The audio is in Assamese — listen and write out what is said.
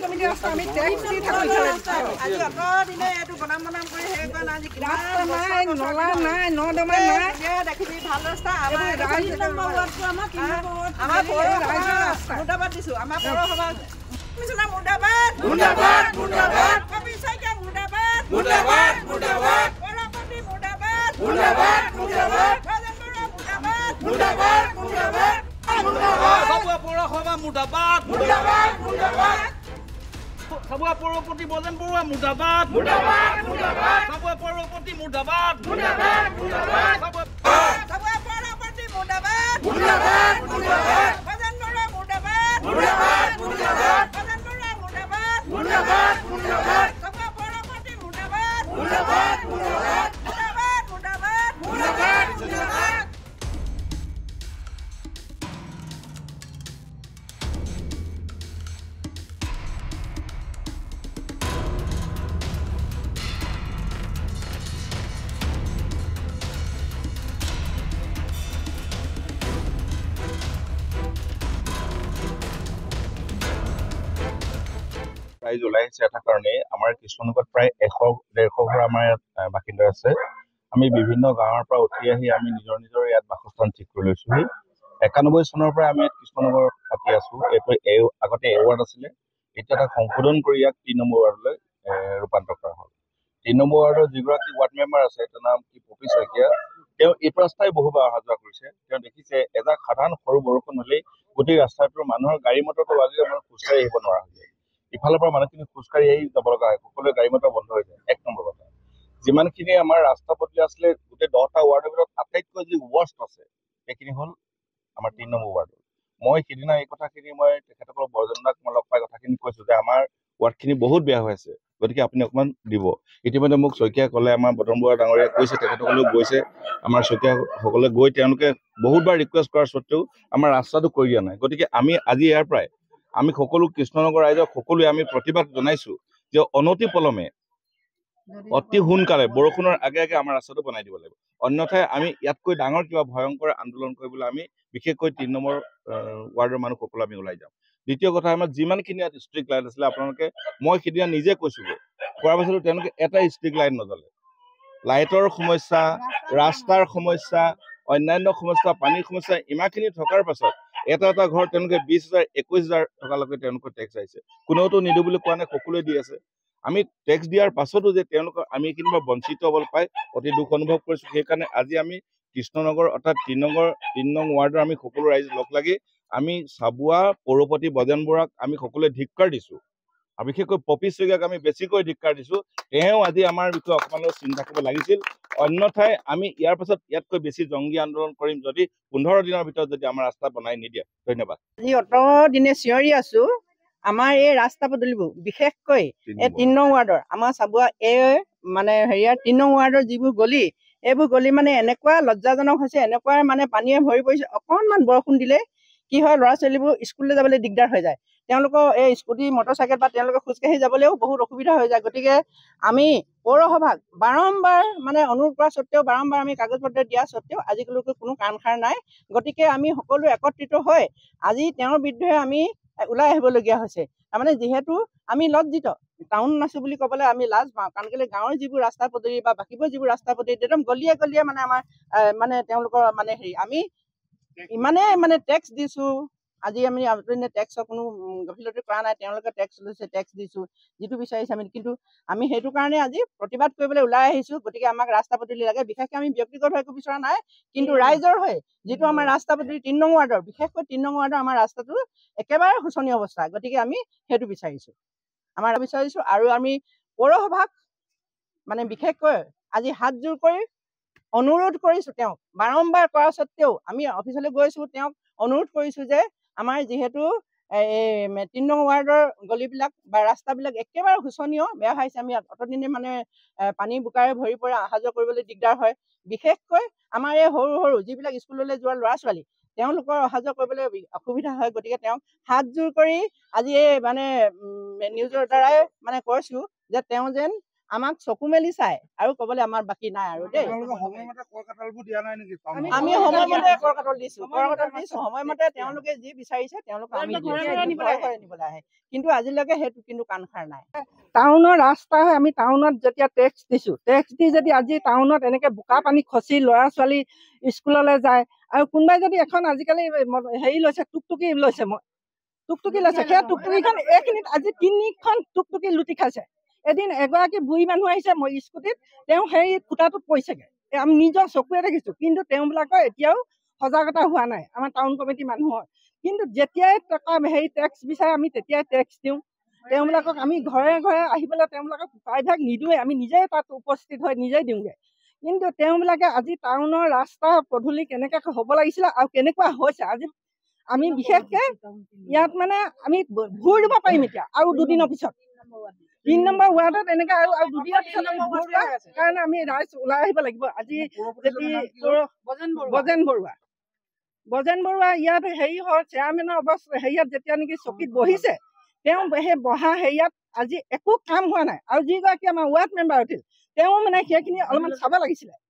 কমিটি ৰাস্তা আমি টেক্স দি থাকোঁ আজি অত দিনে এইটো বনাম কৰি সেই কৰা নাই ৰাস্তা নাই নলা নাই নৰ্দমা নাই দেখিবি ভাল ৰাস্তা আমাৰ মুৰ্দাবাদ দিছোঁ আমাৰ পৌৰসভা কমিছনাৰ মুৰ্দাবাদ মুৰ্দাবাদ মুৰ্দাবাদ কবি শইকীয়া মুৰ্দাবাদ মুৰ্দাবাদ মুৰ্দাবাদ পৌৰপতি মুৰ্দাবাদ মুৰ্দাবাদ মুৰ্দাবাদ মুৰ্দাবাদ মুৰ্দাবাদ চাবুৱা পৌৰসভা মুৰ্দাবাদ মুৰ্দাবাদ মুৰ্দাবাদ চাবুৱা পৌৰপতি বজেন বৰুৱা মুৰ্দাবাদ মুৰ্দাবাদ মুৰ্দাবাদ চাবুৱা পৌৰপতি মুৰ্দাবাদ মুৰ্দাবাদ মুৰ্দাবাদ চাবুৱা পৌৰপতি মুৰ্দাবাদ মুৰ্দাবাদ মুৰ্দাবাদ বজেন বৰুৱা মুৰ্দাবাদ মুৰ্দাবাদ মুৰ্দাবাদ বজেন বৰুৱা মুৰ্দাবাদ মুৰ্দাবাদ মুৰ্দাবাদ চাবুৱা পৌৰপতি মুৰ্দাবাদ মুৰ্দাবাদ মুৰ্দাবাদ মুৰ্দাবাদ মুৰ্দাবাদ মুৰ্দাবাদ মুৰ্দাবাদ ৰাইজ ওলাই আহিছে এটা কাৰণে আমাৰ কৃষ্ণনগৰত প্ৰায় 100-150 ঘৰ আমাৰ ইয়াত বাসিন্দা আছে। আমি বিভিন্ন গাঁৱৰ পৰা উঠি আহি আমি নিজৰ ইয়াত বাসস্থান ঠিক কৰি লৈছোহি। 91 চনৰ পৰা আমি ইয়াত কৃষ্ণনগৰ পাতি আছো। এইটো আগতে এ ৱাৰ্ড আছিলে, এতিয়া তাক সংশোধন কৰি ইয়াক 3 নম্বৰ ৱাৰ্ডলৈ ৰূপান্তৰ কৰা হ'ল। 3 নম্বৰ ৱাৰ্ডৰ যিগৰাকী ৱাৰ্ড মেম্বাৰ আছে তেওঁৰ নাম কি পপি শইকীয়া। তেওঁ এইটো ৰাস্তাই বহুবাৰ অহা যোৱা কৰিছে। তেওঁ দেখিছে এজাক সাধাৰণ সৰু বৰষুণ হ'লেই গোটেই ৰাস্তাটোৰ মানুহৰ গাড়ী মটৰটো আজিকালি মানুহ খোজকাঢ়ি আহিব নোৱাৰা হৈ যায়। ইফালৰ পৰা মানুহখিনি খোজকাঢ়ি আহি যাব লগা হয়, সকলোৱে গাড়ী মটৰ বন্ধ হৈ যায়। 1 নম্বৰ কথা, যিমানখিনি আমাৰ ৰাস্তা পদূলি আছিলে গোটেই 10টা ৱাৰ্ডৰ ভিতৰত আটাইতকৈ যি ৱৰ্ষ্ট আছে সেইখিনি হ'ল আমাৰ 3 নম্বৰ ৱাৰ্ড। মই সিদিনা এই কথাখিনি মই তেখেতসকলক বৰজনদাক মই লগ পাই কথাখিনি কৈছো যে আমাৰ ৱাৰ্ডখিনি বহুত বেয়া হৈ আছে, গতিকে আপুনি অকণমান দিব। ইতিমধ্যে মোক শইকীয়া ক'লে, আমাৰ বদন বৰুৱা ডাঙৰীয়া কৈছে, তেখেতসকলেও গৈছে। আমাৰ শইকীয়াসকলে গৈ তেওঁলোকে বহুতবাৰ ৰিকুৱেষ্ট কৰাৰ স্বত্বেও আমাৰ ৰাস্তাটো কৰি দিয়া নাই। গতিকে আমি আজি ইয়াৰ পৰাই আমি সকলো কৃষ্ণনগৰ ৰাইজক সকলোৱে আমি প্ৰতিবাদ জনাইছো যে অনতি পলমে অতি সোনকালে বৰষুণৰ আগে আগে আমাৰ ৰাস্তাটো বনাই দিব লাগিব। অন্যথাই আমি ইয়াতকৈ ডাঙৰ কিবা ভয়ংকৰ আন্দোলন কৰিবলৈ আমি বিশেষকৈ 3 নম্বৰ ৱাৰ্ডৰ মানুহ সকলো আমি ওলাই যাম। দ্বিতীয় কথা, আমাৰ যিমানখিনি ইয়াত ষ্ট্ৰীট লাইট আছিলে আপোনালোকে, মই সিদিনা নিজে কৈছোগৈ, কোৱাৰ পাছতো তেওঁলোকে এটা ষ্ট্ৰীট লাইট নজ্বলে। লাইটৰ সমস্যা, ৰাস্তাৰ সমস্যা, অন্যান্য সমস্যা, পানীৰ সমস্যা ইমানখিনি থকাৰ পাছত এটা ঘৰ তেওঁলোকে 20,000 21,000 টকালৈকে তেওঁলোকৰ টেক্স আহিছে। কোনেওতো নিদিওঁ বুলি কোৱা নাই, সকলোৱে দি আছে। আমি টেক্স দিয়াৰ পাছতো যে তেওঁলোকৰ আমি এইখিনি বঞ্চিত হ'বলৈ পাই অতি দুখ অনুভৱ কৰিছো। সেইকাৰণে আজি আমি কৃষ্ণনগৰ অৰ্থাৎ 3 নং ৱাৰ্ডৰ আমি সকলো ৰাইজ লগ লাগি আমি চাবুৱা পৌৰপতি বজেন বৰুৱাক আমি সকলোৱে ধিক্কাৰ দিছো। বিশেষকৈ পপি শইকীয়াক আমি বেছিকৈ ধিক্কাৰ দিছো। তেওঁ আজি আমাৰ বিষয়ে অকণমান চিন্তা কৰিব লাগিছিল। অন্যথাই আমি ইয়াৰ পাছত ইয়াতকৈ বেছি জংগী আন্দোলন কৰিম যদি 15 দিনৰ ভিতৰত যদি আমাৰ ৰাস্তা বনাই নিদিয়ে। ধন্যবাদ। আজি অত দিনে চিঞৰি আছো আমাৰ এই ৰাস্তা পদূলিবোৰ, বিশেষকৈ এই 3 নং ৱাৰ্ডৰ আমাৰ চাবুৱা মানে হেৰিয়াৰ 3 নং ৱাৰ্ডৰ যিবোৰ গলি, এইবোৰ গলি মানে এনেকুৱা লজ্জাজনক হৈছে, এনেকুৱা মানে পানীয়ে ভৰি পৰিছে। অকণমান বৰষুণ দিলে কি হয়, ল'ৰা ছোৱালীবোৰ স্কুললৈ যাবলৈ দিগদাৰ হৈ যায়। তেওঁলোকৰ এই স্কুটি মটৰচাইকেল বা তেওঁলোকে খোজকাঢ়ি যাবলৈও বহুত অসুবিধা হৈ যায়। গতিকে আমি পৌৰসভাক বাৰম্বাৰ মানে অনুৰোধ কৰা স্বত্তেও, বাৰম্বাৰ আমি কাগজ পত্ৰ দিয়া স্বত্তেও আজিলৈকে কোনো কাণ সাৰ নাই। গতিকে আমি সকলো একত্ৰিত হৈ আজি তেওঁৰ বিৰুদ্ধে আমি ওলাই আহিবলগীয়া হৈছে। তাৰমানে যিহেতু আমি লজ্জিত, টাউন আছো বুলি ক'বলৈ আমি লাজ পাওঁ। কাৰণ কেলৈ গাঁৱৰ যিবোৰ ৰাস্তা পদূলি বা বাকীবোৰ যিবোৰ ৰাস্তা পদূলি একদম গলিয়ে গলিয়ে মানে আমাৰ মানে তেওঁলোকৰ মানে হেৰি, আমি ইমানেই মানে টেক্স দিছো। আজি আমি টেক্সৰ কোনো গফিলতি কৰা নাই, তেওঁলোকে টেক্স লৈছে, টেক্স দিছো, যিটো বিচাৰিছে আমি। কিন্তু আমি সেইটো কাৰণে আজি প্ৰতিবাদ কৰিবলৈ ওলাই আহিছো। গতিকে আমাক ৰাস্তা পদূলি লাগে। বিশেষকৈ আমি ব্যক্তিগত হৈ একো বিচৰা নাই, কিন্তু ৰাইজৰ হৈ যিটো আমাৰ ৰাস্তা পদূলি 3 নং ৱাৰ্ডৰ, বিশেষকৈ 3 নং ৱাৰ্ডৰ আমাৰ ৰাস্তাটো একেবাৰে শোচনীয় অৱস্থা। গতিকে আমি সেইটো বিচাৰিছো, আৰু আমি পৌৰসভাক মানে বিশেষকৈ আজি হাতযোৰ কৰি অনুৰোধ কৰিছো। তেওঁক বাৰম্বাৰ কৰা স্বত্তেও আমি অফিচলৈ গৈছো, তেওঁক অনুৰোধ কৰিছো যে আমাৰ যিহেতু 3 নং ৱাৰ্ডৰ গলিবিলাক বা ৰাস্তাবিলাক একেবাৰে শোচনীয়, বেয়া হৈছে। আমি অতদিনে মানে পানী বোকাৰে ভৰি পৰা অহা যোৱা কৰিবলৈ দিগদাৰ হয়। বিশেষকৈ আমাৰ এই সৰু সৰু যিবিলাক স্কুললৈ যোৱা ল'ৰা ছোৱালী, তেওঁলোকৰ অহা যোৱা কৰিবলৈ অসুবিধা হয়। গতিকে তেওঁক হাতযোৰ কৰি আজি এই মানে নিউজৰ দ্বাৰাই মানে কৈছো যে তেওঁ যেন আমাক চকু মেলি চাই আৰু ক'বলৈ আমাৰ বাকী নাই আৰু দেই। আমি সময়মতে কৰ কাটল দিছো সময়মতে তেওঁলোকে যি বিচাৰিছে তেওঁলোকে আমি ঘৰে নিবলৈ আহে, কিন্তু আজিলৈকে সেইটো কিন্তু কাণ খাৰ নাই। টাউনৰ ৰাস্তা হয়, আমি টাউনত যেতিয়া টেক্স দিছো, টেক্স দি যদি আজি টাউনত এনেকে বোকা পানী খচি ল'ৰা ছোৱালী স্কুললৈ যায়, আৰু কোনোবাই যদি এখন আজিকালি হেৰি লৈছে টুকটুকি লৈছে, সেই টুকটুকিখন এইখিনিত আজি 3খন টুকটুকি লুটি খাইছে। এদিন এগৰাকী বুঢ়ী মানুহ আহিছে মই স্কুটিত, তেওঁ সেই খুটাটোত পৰিছেগে, আমি নিজৰ চকুৰে দেখিছো, কিন্তু তেওঁবিলাকৰ এতিয়াও সজাগতা হোৱা নাই আমাৰ টাউন কমিটিৰ মানুহৰ। কিন্তু যেতিয়াই টকা হেৰি টেক্স বিচাৰে আমি তেতিয়াই টেক্স দিওঁ। তেওঁবিলাকক আমি ঘৰে ঘৰে আহি পেলাই তেওঁবিলাকক প্ৰায়ভাগ নিদিওঁৱে, আমি নিজেই তাত উপস্থিত হৈ নিজেই দিওঁগৈ। কিন্তু তেওঁবিলাকে আজি টাউনৰ ৰাস্তা পদূলি কেনেকৈ হ'ব লাগিছিলে আৰু কেনেকুৱা হৈছে, আজি আমি বিশেষকৈ ইয়াত মানে আমি ভোৰ দিব পাৰিম এতিয়া আৰু দুদিনৰ পিছত 3 নম্বৰ ৱাৰ্ডত এনেকৈ আৰু দুদিনৰ পিছত কাৰণে আমি ৰাইজ ওলাই আহিব লাগিব। আজি বজেন বৰুৱা ইয়াত হেৰি হয় চেয়াৰমেনৰ অৱস্থা হেৰিয়াত যেতিয়া নেকি চকীত বহিছে, তেওঁ সেই বহা হেৰিয়াত আজি একো কাম হোৱা নাই। আৰু যিগৰাকী আমাৰ ৱাৰ্ড মেম্বাৰ উঠিল তেওঁ মানে সেইখিনি অলপমান চাব লাগিছিলে।